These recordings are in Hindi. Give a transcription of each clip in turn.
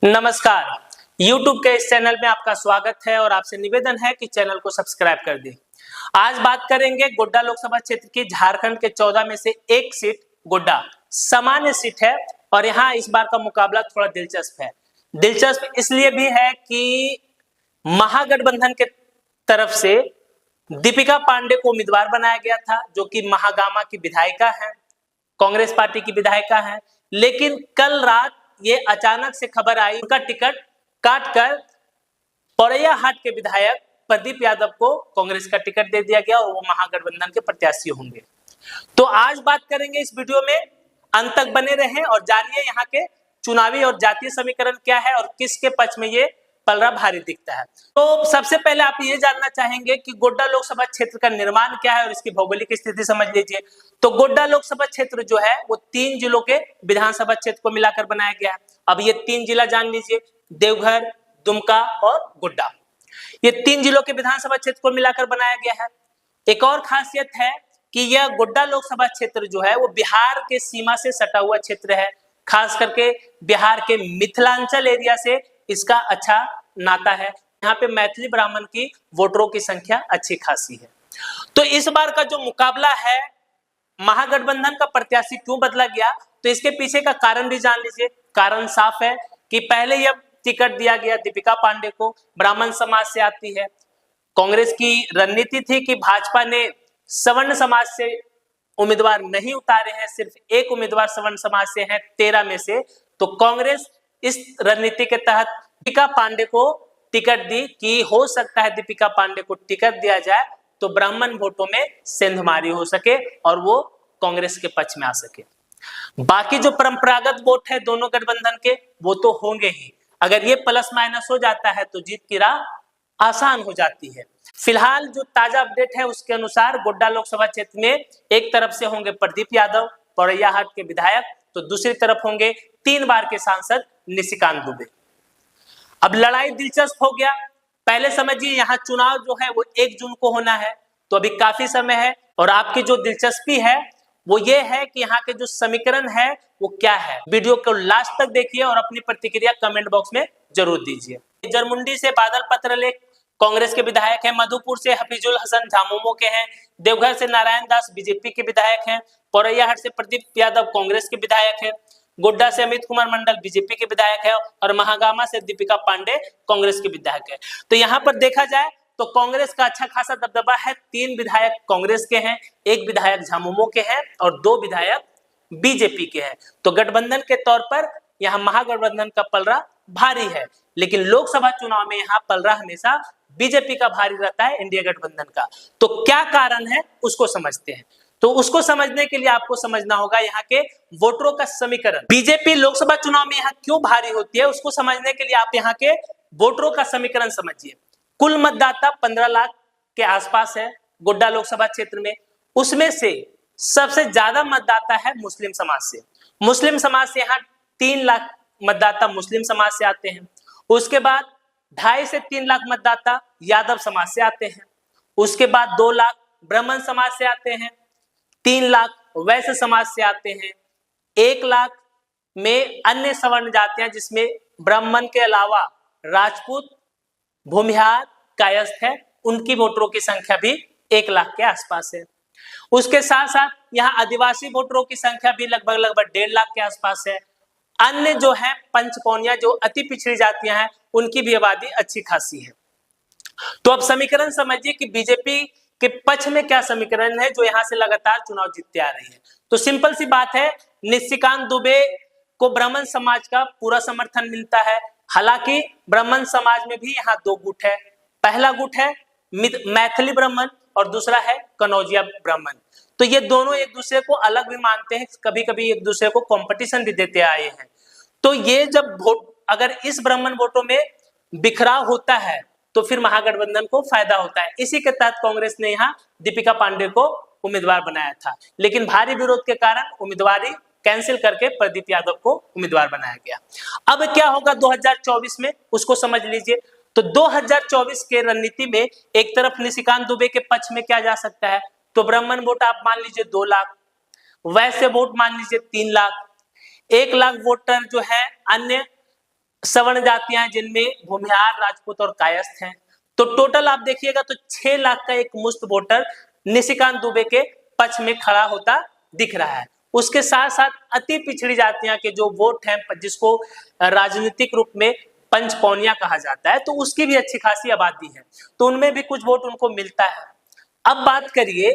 नमस्कार। YouTube के इस चैनल में आपका स्वागत है और आपसे निवेदन है कि चैनल को सब्सक्राइब कर दें। आज बात करेंगे गोड्डा लोकसभा क्षेत्र की झारखंड के 14 में से एक सीट गोड्डा सामान्य सीट है और यहाँ इस बार का मुकाबला थोड़ा दिलचस्प है। दिलचस्प इसलिए भी है कि महागठबंधन के तरफ से दीपिका पांडे को उम्मीदवार बनाया गया था, जो कि महागामा की विधायिका है, कांग्रेस पार्टी की विधायिका है। लेकिन कल रात ये अचानक से खबर आई, उनका टिकट काटकर पौड़ैया हाट के विधायक प्रदीप यादव को कांग्रेस का टिकट दे दिया गया और वो महागठबंधन के प्रत्याशी होंगे। तो आज बात करेंगे इस वीडियो में, अंत तक बने रहें और जानिए यहाँ के चुनावी और जातीय समीकरण क्या है और किसके पक्ष में ये पलड़ा भारी दिखता है। तो सबसे पहले आप ये जानना चाहेंगे कि गोड्डा लोकसभा क्षेत्र का निर्माण क्या है और इसकी भौगोलिक स्थिति समझ लीजिए। तो गोड्डा लोकसभा क्षेत्र जो है वो 3 जिलों के विधानसभा क्षेत्र को मिलाकर बनाया गया है। अब ये 3 जिला जान लीजिए, देवघर, दुमका और गोड्डा। ये 3 जिलों के विधानसभा क्षेत्र को मिलाकर बनाया गया है। एक और खासियत है कि यह गोड्डा लोकसभा क्षेत्र जो है वो बिहार के सीमा से सटा हुआ क्षेत्र है। खास करके बिहार के मिथिलांचल एरिया से इसका अच्छा नाता है। यहाँ पे मैथिली ब्राह्मण की वोटरों की संख्या अच्छी खासी है। तो इस बार का जो मुकाबला है, महागठबंधन का प्रत्याशी क्यों बदला गया, तो इसके पीछे का कारण भी जान लीजिए। कारण साफ है कि पहले यह टिकट दिया गया दीपिका पांडे को, ब्राह्मण समाज से आती है। कांग्रेस की रणनीति थी कि भाजपा ने सवर्ण समाज से उम्मीदवार नहीं उतारे हैं, सिर्फ एक उम्मीदवार सवर्ण समाज से है 13 में से। तो कांग्रेस इस रणनीति के तहत दीपिका पांडे को टिकट दी कि हो सकता है दीपिका पांडे को टिकट दिया जाए तो ब्राह्मण वोटों में सेंधमारी हो सके और वो कांग्रेस के पक्ष में आ सके। बाकी जो परंपरागत वोट है दोनों गठबंधन के, वो तो होंगे ही। अगर ये प्लस माइनस हो जाता है तो जीत की राह आसान हो जाती है। फिलहाल जो ताजा अपडेट है उसके अनुसार गोड्डा लोकसभा क्षेत्र में एक तरफ से होंगे प्रदीप यादव, पौड़ैया हाट के विधायक, तो दूसरी तरफ होंगे 3 बार के सांसद निशिकांत दुबे। अब लड़ाई दिलचस्प हो गया। पहले समझिए यहाँ चुनाव जो है वो 1 जून को होना है, तो अभी काफी समय है। और आपकी जो दिलचस्पी है वो ये है कि यहाँ के जो समीकरण है वो क्या है। वीडियो को लास्ट तक देखिए और अपनी प्रतिक्रिया कमेंट बॉक्स में जरूर दीजिए। जरमुंडी से बादल पत्रलेख कांग्रेस के विधायक हैं, मधुपुर से हफीजुल हसन झामुमो के हैं, देवघर से नारायण दास बीजेपी के विधायक हैं, पौड़ैया हाट से प्रदीप यादव कांग्रेस के विधायक हैं, गोड्डा से अमित कुमार मंडल बीजेपी के विधायक है और महागामा से दीपिका पांडे कांग्रेस के विधायक है। तो यहाँ पर देखा जाए तो कांग्रेस का अच्छा खासा दबदबा है। 3 विधायक कांग्रेस के हैं, 1 विधायक झामुमो के हैं और 2 विधायक बीजेपी के हैं। तो गठबंधन के तौर पर यहाँ महागठबंधन का पलड़ा भारी है, लेकिन लोकसभा चुनाव में यहाँ पलड़ा हमेशा बीजेपी का भारी रहता है, इंडिया गठबंधन का। तो क्या कारण है उसको समझते हैं। तो उसको समझने के लिए आपको समझना होगा यहाँ के वोटरों का समीकरण। बीजेपी लोकसभा चुनाव में यहाँ क्यों भारी होती है, उसको समझने के लिए आप यहाँ के वोटरों का समीकरण समझिए। कुल मतदाता 15 लाख के आसपास है गोड्डा लोकसभा क्षेत्र में। उसमें से सबसे ज्यादा मतदाता है मुस्लिम समाज से। मुस्लिम समाज से यहाँ 3 लाख मतदाता मुस्लिम समाज से आते हैं। उसके बाद 2.5 से 3 लाख मतदाता यादव समाज से आते हैं। उसके बाद 2 लाख ब्राह्मण समाज से आते हैं, 3 लाख वैश्य समाज से आते हैं, 1 लाख में अन्य सवर्ण जातियां जिसमें ब्राह्मण के अलावा राजपूत, भूमिहार, कायस्थ है, उनकी वोटरों की संख्या भी 1 लाख के आसपास है। उसके साथ साथ यहाँ आदिवासी वोटरों की संख्या भी लगभग 1.5 लाख के आसपास है। अन्य जो है पंचकौनिया, जो अति पिछड़ी जातियां हैं, उनकी भी आबादी अच्छी खासी है। तो अब समीकरण समझिए कि बीजेपी के पक्ष में क्या समीकरण है जो यहाँ से लगातार चुनाव जीतते आ रही है। तो सिंपल सी बात है, निशिकांत दुबे को ब्राह्मण समाज का पूरा समर्थन मिलता है। हालांकि ब्राह्मण समाज में भी यहाँ 2 गुट है। पहला गुट है मैथिली ब्राह्मण और दूसरा है कनौजिया ब्राह्मण। तो ये दोनों एक दूसरे को अलग भी मानते हैं, कभी कभी एक दूसरे को कंपटीशन भी देते आए हैं। तो ये जब वोट अगर इस ब्राह्मण वोटों में बिखराव होता है तो फिर महागठबंधन को फायदा होता है। इसी के तहत कांग्रेस ने यहाँ दीपिका पांडे को उम्मीदवार बनाया था, लेकिन भारी विरोध के कारण उम्मीदवारी कैंसिल करके प्रदीप यादव को उम्मीदवार बनाया गया। अब क्या होगा 2024 में, उसको समझ लीजिए। तो 2024 के रणनीति में एक तरफ निशिकांत दुबे के पक्ष में क्या जा सकता है, तो ब्राह्मण वोट आप मान लीजिए 2 लाख, वैसे वोट मान लीजिए 3 लाख, 1 लाख वोटर जो है अन्य सवर्ण जातियां हैं जिनमें भूमिहार, राजपूत और कायस्थ हैं। तो टोटल आप देखिएगा तो 6 लाख का एक मुश्त वोटर निशिकांत दुबे के पक्ष में खड़ा होता दिख रहा है। उसके साथ साथ अति पिछड़ी जातियां के जो वोट हैं, जिसको राजनीतिक रूप में पंचपौनिया कहा जाता है, तो उसकी भी अच्छी खासी आबादी है, तो उनमें भी कुछ वोट उनको मिलता है। अब बात करिए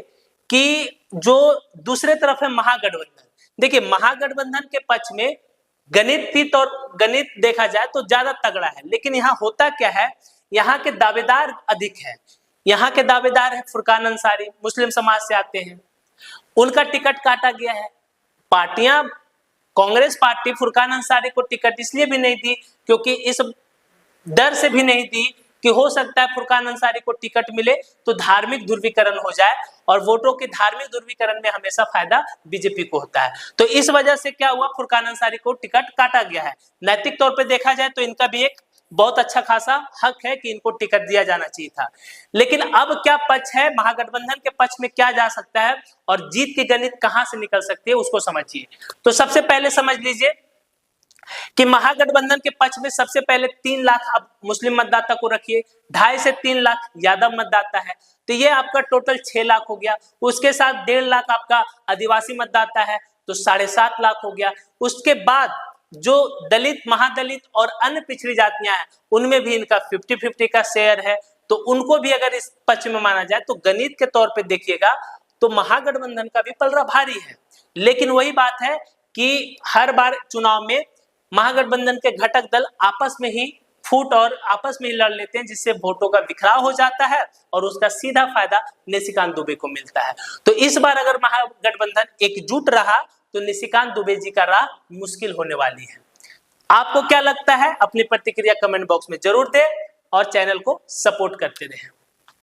कि जो दूसरे तरफ है महागठबंधन। देखिए महागठबंधन के पक्ष में गणित और गणित देखा जाए तो ज्यादा तगड़ा है, लेकिन यहाँ होता क्या है, यहाँ के दावेदार अधिक है। यहाँ के दावेदार है फुरकान अंसारी, मुस्लिम समाज से आते हैं, उनका टिकट काटा गया है। पार्टियां, कांग्रेस पार्टी फुरकान अंसारी को टिकट इसलिए भी नहीं दी क्योंकि इस डर से भी नहीं दी कि हो सकता है फुरकान अंसारी को टिकट मिले तो धार्मिक ध्रुवीकरण हो जाए, और वोटों के धार्मिक ध्रुवीकरण में हमेशा फायदा बीजेपी को होता है। तो इस वजह से क्या हुआ, फुरकान अंसारी को टिकट काटा गया है। नैतिक तौर पे देखा जाए तो इनका भी एक बहुत अच्छा खासा हक है कि इनको टिकट दिया जाना चाहिए था। लेकिन अब क्या पक्ष है, महागठबंधन के पक्ष में क्या जा सकता है और जीत की गणित कहां से निकल सकती है उसको समझिए। तो सबसे पहले समझ लीजिए कि महागठबंधन के पक्ष में सबसे पहले 3 लाख अब मुस्लिम मतदाता को रखिए, 2.5 से 3 लाख यादव मतदाता है, तो ये आपका टोटल 6 लाख हो गया। उसके साथ 1.5 लाख आपका आदिवासी मतदाता है, तो 7.5 लाख हो गया। उसके बाद जो दलित, महादलित और अन्य पिछड़ी जातियां हैं, उनमें भी इनका 50-50 का शेयर है, तो उनको भी अगर इस पक्ष में माना जाए तो गणित के तौर पे देखिएगा तो महागठबंधन का भी पलड़ा भारी है। लेकिन वही बात है कि हर बार चुनाव में महागठबंधन के घटक दल आपस में ही फूट और आपस में ही लड़ लेते हैं, जिससे वोटों का बिखराव हो जाता है और उसका सीधा फायदा निशिकांत दुबे को मिलता है। तो इस बार अगर महागठबंधन एकजुट रहा तो निशिकांत दुबे जी का राह मुश्किल होने वाली है। आपको क्या लगता है, अपनी प्रतिक्रिया कमेंट बॉक्स में जरूर दें और चैनल को सपोर्ट करते रहें।